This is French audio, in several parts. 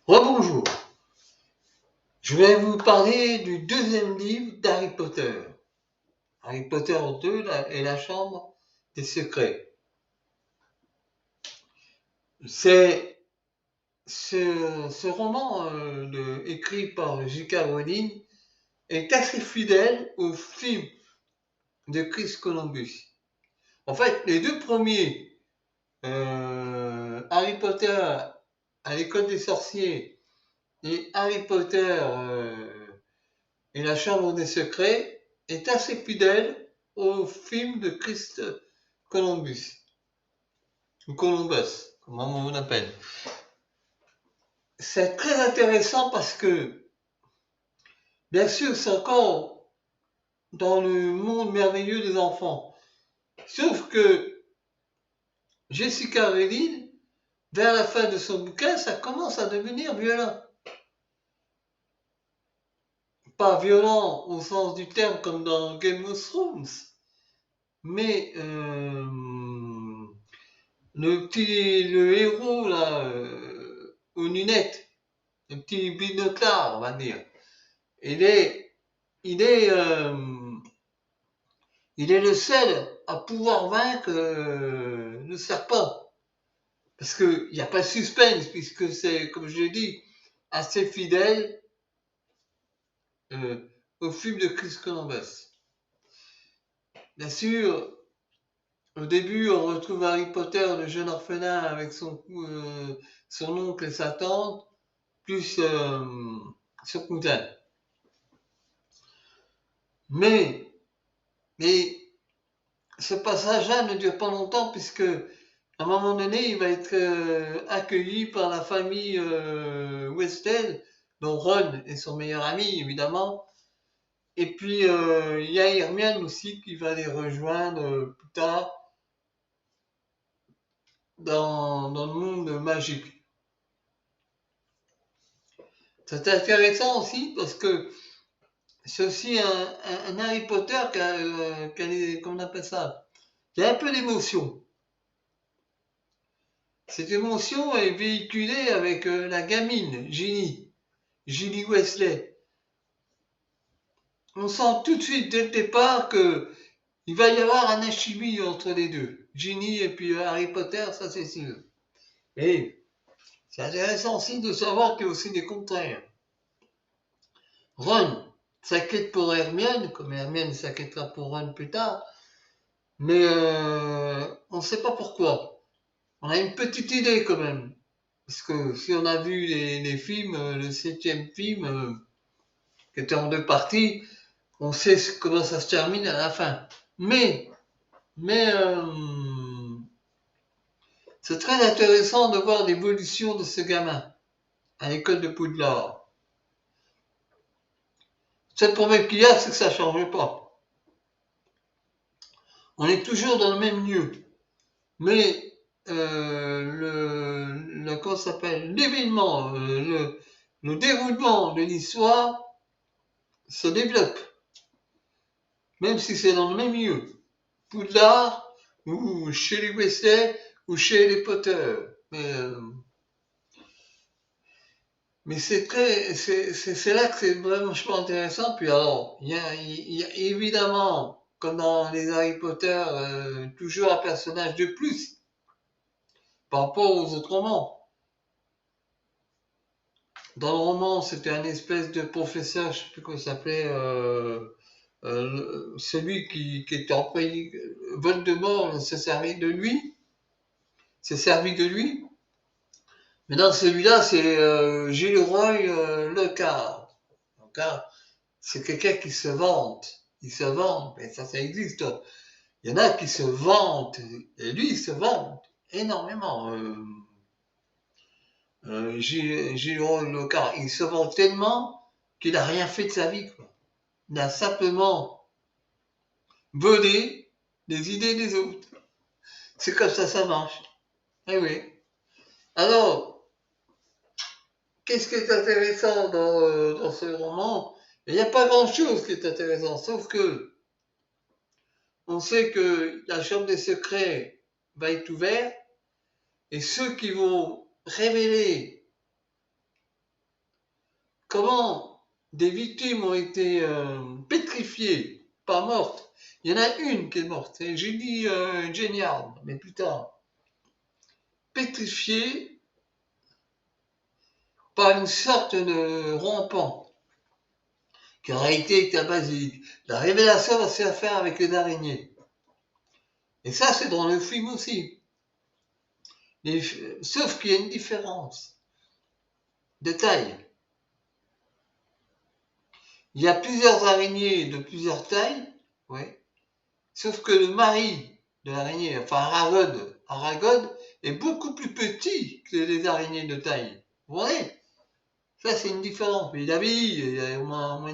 Rebonjour, je vais vous parler du deuxième livre d'Harry Potter. Harry Potter 2 et la Chambre des Secrets. C'est ce roman écrit par J.K. Rowling est assez fidèle au film de Chris Columbus. En fait, les deux premiers, Harry Potter à l'école des sorciers et Harry Potter et la Chambre des Secrets, est assez fidèle au film de Christ Columbus, ou Columbus, comment on l'appelle. C'est très intéressant parce que, bien sûr, c'est encore dans le monde merveilleux des enfants. Sauf que J.K. Rowling, vers la fin de son bouquin, ça commence à devenir violent. Pas violent au sens du terme comme dans Game of Thrones, mais le héros là, aux lunettes, le petit binoclard, on va dire, il est, il est, il est le seul à pouvoir vaincre le serpent, parce que il n'y a pas de suspense puisque c'est, comme je l'ai dit, assez fidèle au film de Chris Columbus. Bien sûr, au début, on retrouve Harry Potter, le jeune orphelin, avec son oncle et sa tante, plus son cousin. Mais ce passage-là ne dure pas longtemps puisque à un moment donné, il va être accueilli par la famille Weasley, dont Ron est son meilleur ami, évidemment. Et puis, il y a Hermione aussi qui va les rejoindre plus tard dans le monde magique. C'est intéressant aussi parce que c'est aussi un Harry Potter qui a comment on appelle ça, qui a un peu d'émotion. Cette émotion est véhiculée avec la gamine, Ginny Weasley. On sent tout de suite dès le départ qu'il va y avoir un alchimie entre les deux. Ginny et puis Harry Potter, ça c'est sûr. Et c'est intéressant aussi de savoir qu'il y a aussi des contraires. Ron s'inquiète pour Hermione, comme Hermione s'inquiétera pour Ron plus tard, mais on ne sait pas pourquoi. On a une petite idée quand même. Parce que si on a vu les films, le 7e film, qui était en 2 parties, on sait comment ça se termine à la fin. Mais c'est très intéressant de voir l'évolution de ce gamin à l'école de Poudlard. Le seul problème qu'il y a, c'est que ça ne change pas. On est toujours dans le même lieu. Mais comment ça s'appelle, l'événement, le déroulement de l'histoire se développe, même si c'est dans le même lieu. Poudlard, ou chez les Weasley, ou chez les Potter. Mais c'est là que c'est vraiment intéressant. Puis alors, il y a évidemment, comme dans les Harry Potter, toujours un personnage de plus par rapport aux autres romans. Dans le roman, c'était un espèce de professeur, je sais plus comment il s'appelait, celui qui était employé, Voldemort s'est servi de lui. Mais dans celui-là, c'est Gilroy Lockhart. Lockhart, c'est quelqu'un qui se vante. Il se vante, mais ça existe. Il y en a qui se vantent, et lui, il se vante énormément. Gilroy Lockhart, il se vante tellement qu'il n'a rien fait de sa vie, quoi. Il a simplement volé les idées des autres. C'est comme ça marche. Eh oui. Alors, qu'est-ce qui est intéressant dans ce roman? Il n'y a pas grand-chose qui est intéressant, sauf que on sait que la Chambre des Secrets va être ouverte et ceux qui vont révéler comment des victimes ont été pétrifiées, pas mortes. Il y en a une qui est morte, c'est Julie Géniard, mais plus tard. Pétrifiée par une sorte de rampant qui en réalité est un basilic. La révélation va se faire avec les araignées. Et ça, c'est dans le film aussi. Sauf qu'il y a une différence de taille. Il y a plusieurs araignées de plusieurs tailles, ouais. Sauf que le mari de l'araignée, enfin Aragode, est beaucoup plus petit que les araignées de taille. Vous voyez? Ça, c'est une différence. Il y a au moins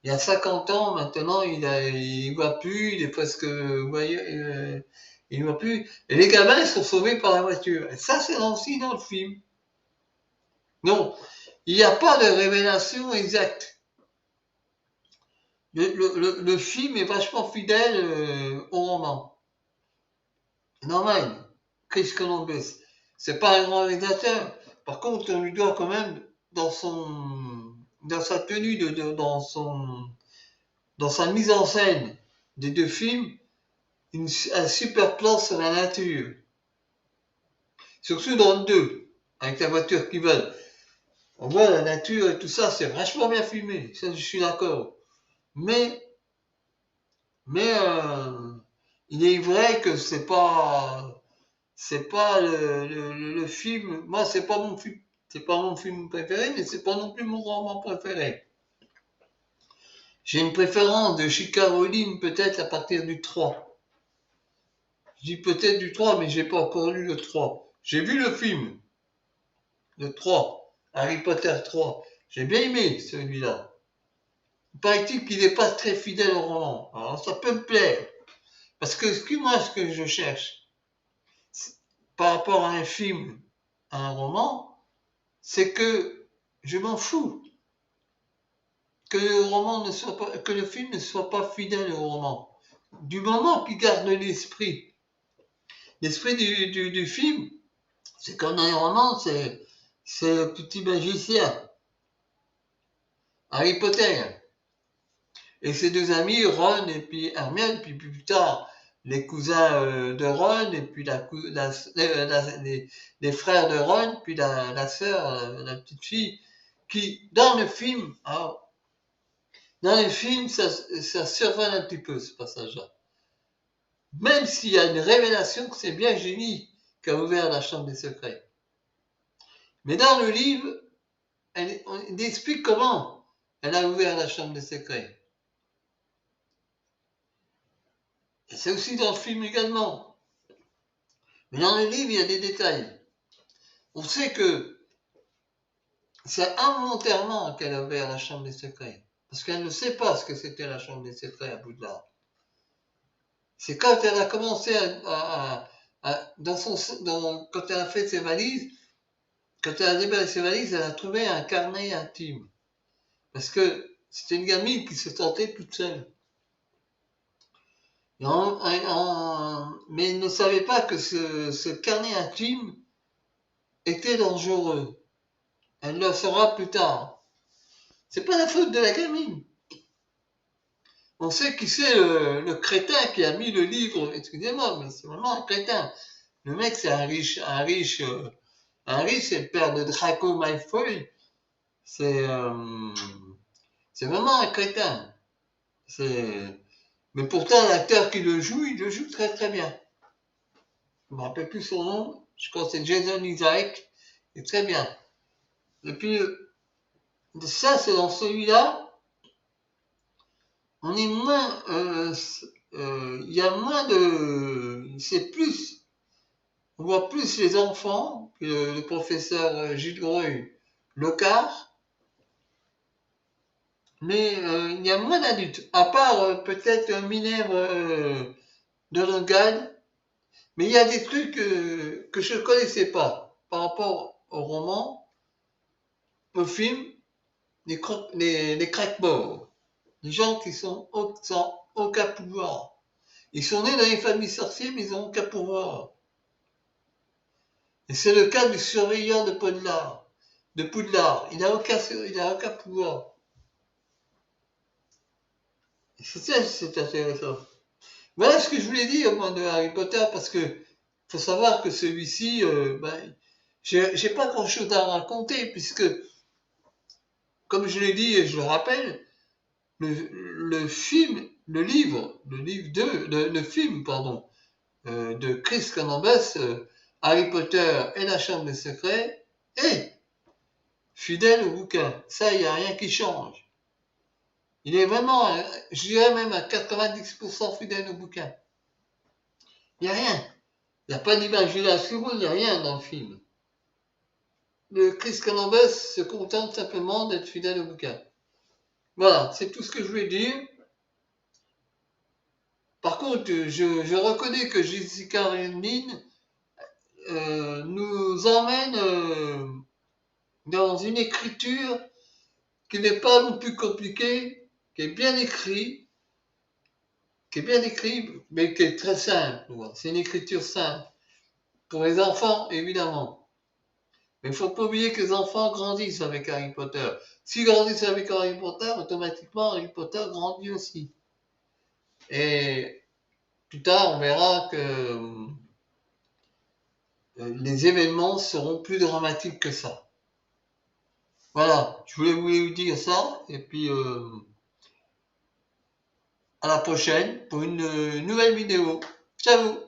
il y a 50 ans maintenant, il voit plus, il est presque, vous voyez, il voit plus. Et les gamins, ils sont sauvés par la voiture. Et ça, c'est aussi dans le film. Non, il n'y a pas de révélation exacte. Le film est vachement fidèle au roman. Normal, Chris Columbus. C'est pas un grand réalisateur. Par contre, on lui doit quand même, dans sa tenue, dans sa mise en scène des deux films, un super plan sur la nature. Surtout dans le 2, avec la voiture qui vole. On voit la nature et tout ça, c'est vachement bien filmé. Ça, je suis d'accord. Mais il est vrai que c'est pas le film. Moi, c'est pas mon film préféré, mais c'est pas non plus mon roman préféré. J'ai une préférence de J.K. Rowling peut-être à partir du 3. Je dis peut-être du 3, mais j'ai pas encore lu le 3. J'ai vu le film, le 3, Harry Potter 3. J'ai bien aimé celui-là. Il paraît-il qu'il n'est pas très fidèle au roman. Alors ça peut me plaire. Parce que ce que je cherche, par rapport à un film, à un roman, c'est que je m'en fous que le film ne soit pas fidèle au roman. Du moment qu'il garde l'esprit du film, c'est comme dans les romans, c'est le petit magicien, Harry Potter, et ses deux amis, Ron et puis Hermione, puis plus tard, les cousins de Ron, et puis les frères de Ron, puis la sœur, la petite fille, qui, dans le film, ça survole un petit peu, ce passage-là. Même s'il y a une révélation que c'est bien Ginny qui a ouvert la chambre des secrets. Mais dans le livre, on explique comment elle a ouvert la chambre des secrets. Et c'est aussi dans le film également. Mais dans le livre, il y a des détails. On sait que c'est involontairement qu'elle a ouvert la chambre des secrets. Parce qu'elle ne sait pas ce que c'était la chambre des secrets à Poudlard. C'est quand elle a commencé quand elle a fait ses valises, quand elle a déballé ses valises, elle a trouvé un carnet intime. Parce que c'était une gamine qui se sentait toute seule. Mais elle ne savait pas que ce carnet intime était dangereux. Elle le saura plus tard. C'est pas la faute de la gamine. On sait qui c'est le crétin qui a mis le livre. Excusez-moi, mais c'est vraiment un crétin. Le mec, c'est un riche, c'est le père de Draco Malfoy. C'est vraiment un crétin. Mais pourtant, l'acteur qui il le joue très très bien. Je ne me rappelle plus son nom. Je crois que c'est Jason Isaac. Il est très bien. Et puis, ça, c'est dans celui-là. On est moins, il y a moins c'est plus, on voit plus les enfants, que le professeur Gilles Greuil, Locard, mais il y a moins d'adultes, à part peut-être Minerve Donegal, mais il y a des trucs que je ne connaissais pas par rapport au roman, au film, les crack-morts, les gens qui sont sans aucun pouvoir. Ils sont nés dans les familles sorcières, mais ils n'ont aucun pouvoir. Et c'est le cas du surveillant de Poudlard. de Poudlard. Il n'a aucun pouvoir. C'est intéressant. Voilà ce que je voulais dire, moi, de Harry Potter, parce que faut savoir que celui-ci, j'ai pas grand-chose à raconter, puisque, comme je l'ai dit et je le rappelle, le film, le film, pardon, de Chris Columbus, Harry Potter et la Chambre des Secrets, est fidèle au bouquin. Ça, il n'y a rien qui change. Il est vraiment, je dirais même à 90% fidèle au bouquin. Il n'y a rien. Il n'y a pas d'imagination, il n'y a rien dans le film. Le Chris Columbus se contente simplement d'être fidèle au bouquin. Voilà, c'est tout ce que je voulais dire. Par contre, je reconnais que Jessica Rabbit nous emmène dans une écriture qui n'est pas non plus compliquée, qui est bien écrite, mais qui est très simple. C'est une écriture simple. Pour les enfants, évidemment. Mais il ne faut pas oublier que les enfants grandissent avec Harry Potter. S'ils grandissent avec Harry Potter, automatiquement Harry Potter grandit aussi. Et plus tard, on verra que les événements seront plus dramatiques que ça. Voilà, je voulais vous dire ça, et puis à la prochaine pour une nouvelle vidéo. Ciao!